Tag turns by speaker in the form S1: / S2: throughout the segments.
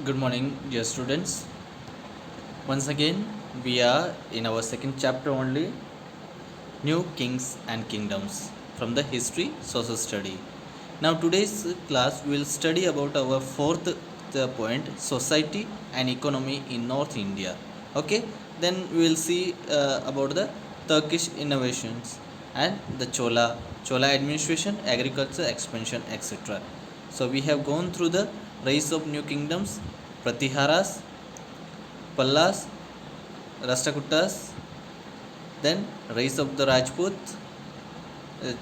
S1: Good morning, dear students. Once again, we are in our second chapter only, New Kings and Kingdoms from the History Social Study. Now, today's class we will study about our fourth point, Society and Economy in North India. Okay, then we will see about the Turkish innovations and the Chola administration, agriculture expansion, etc. So, we have gone through the rise of new kingdoms, Pratiharas, Pallas, Rashtrakutas, then rise of the Rajput,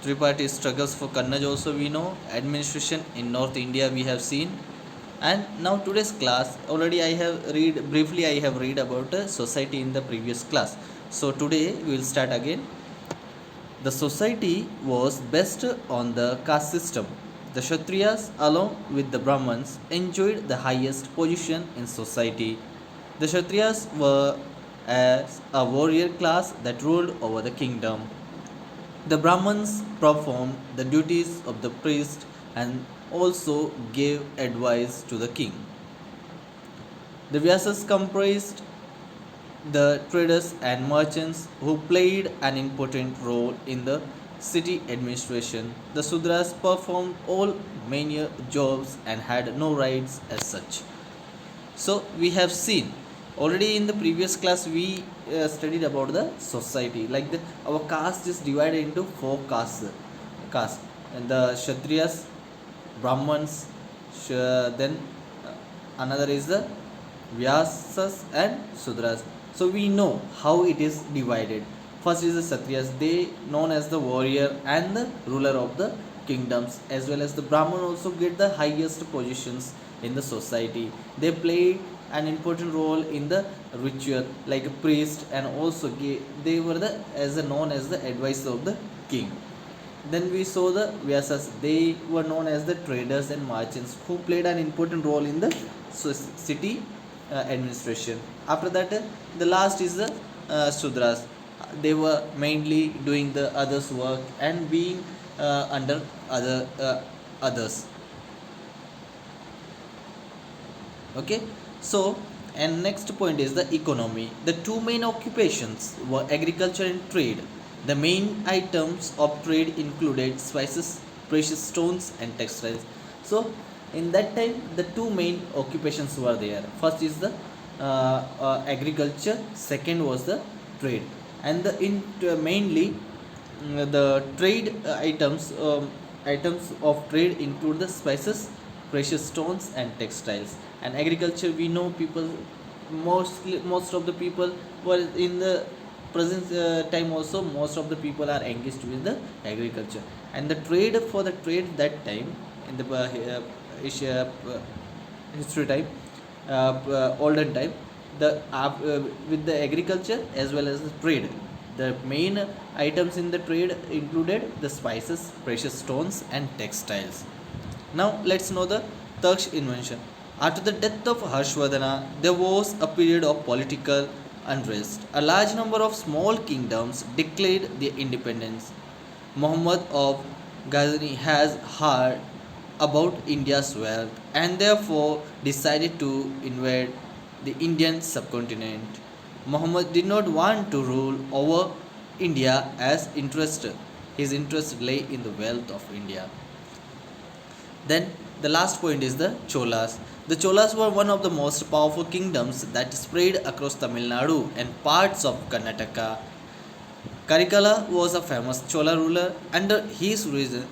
S1: tripartite struggles for Kannaj also we know, administration in North India we have seen, and now today's class already I have read about society in the previous class. So today we will start again. The society was based on the caste system. The Kshatriyas, along with the Brahmins, enjoyed the highest position in society. The Kshatriyas were as a warrior class that ruled over the kingdom. The Brahmins performed the duties of the priest and also gave advice to the king. The Vyasas comprised the traders and merchants who played an important role in the city administration. The Sudras performed all menial jobs and had no rights as such. So we have seen already in the previous class we studied about the society, like our caste is divided into four caste, and the Kshatriyas, Brahmans, then another is the Vyasas and Sudras. So we know how it is divided. First is the Kshatriyas, they known as the warrior and the ruler of the kingdoms, as well as the Brahman also get the highest positions in the society. They play an important role in the ritual like a priest, and also they were the as a, known as the advisor of the king. Then we saw the Vyasas, they were known as the traders and merchants who played an important role in the city administration. After that, the last is the Sudras. They were mainly doing the others' work and being under others. Okay, so and next point is the economy. The two main occupations were agriculture and trade. The main items of trade included spices, precious stones, and textiles. So in that time the two main occupations were there. First is the agriculture, second was the trade. And mainly the trade items of trade include the spices, precious stones, and textiles. And agriculture, we know people, most of the people were in the present time also, most of the people are engaged with the agriculture. And the trade, for the trade that time in the Asia history time, olden time, with the agriculture as well as the trade, the main items in the trade included the spices, precious stones, and textiles. Now let's know the Turkish invention. After the death of Harshvardhana, there was a period of political unrest. A large number of small kingdoms declared their independence. Muhammad of Ghazni has heard about India's wealth and therefore decided to invade the Indian subcontinent. Muhammad did not want to rule over India as interested. His interest lay in the wealth of India. Then the last point is the Cholas. The Cholas were one of the most powerful kingdoms that spread across Tamil Nadu and parts of Karnataka. Karikala was a famous Chola ruler. Under his reign,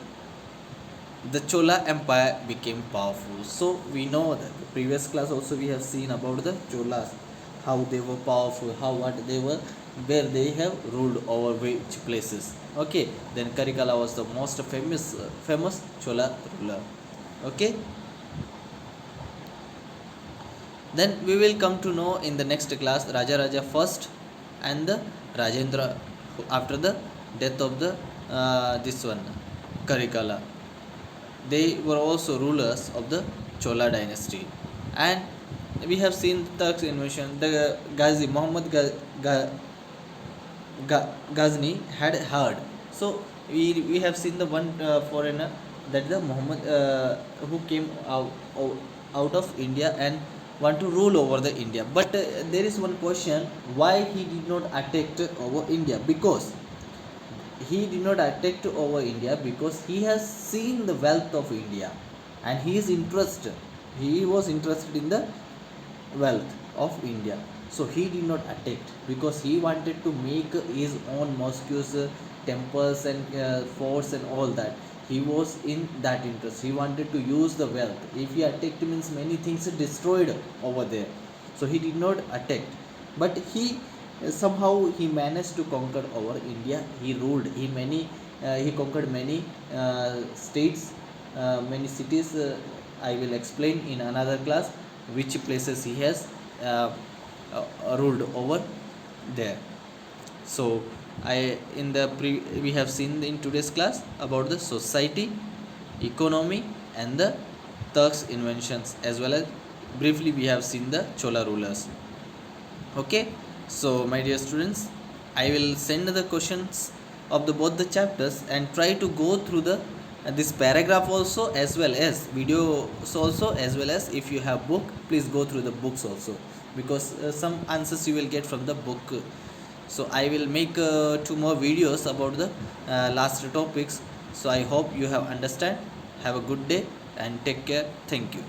S1: the Chola Empire became powerful. So we know that the previous class also we have seen about the Cholas, how they were powerful, how what they were, where they have ruled over which places. Okay, then Karikala was the most famous Chola ruler. Okay, then we will come to know in the next class Raja Raja first and the Rajendra after the death of the this one Karikala. They were also rulers of the Chola dynasty. And we have seen Turks invasion. The Ghazi, Ghazni had heard. So we have seen the one foreigner, that the Muhammad who came out of India and want to rule over the India. But there is one question, why he did not attack over India? Because he did not attack over India because he has seen the wealth of India, and he is interested. He was interested in the wealth of India. So he did not attack because he wanted to make his own mosques, temples, and forts and all that. He was in that interest. He wanted to use the wealth. If he attacked means many things are destroyed over there. So he did not attack, but he somehow he managed to conquer over India. He ruled. He conquered many states, many cities. I will explain in another class which places he has uh, ruled over there. So we have seen in today's class about the society, economy, and the Turks inventions, as well as briefly we have seen the Chola rulers. Okay, so my dear students, I will send the questions of the both the chapters and try to go through the this paragraph also, as well as videos also, as well as if you have book, please go through the books also, because some answers you will get from the book. So I will make 2 more videos about the last topics. So I hope you have understand. Have a good day and take care. Thank you.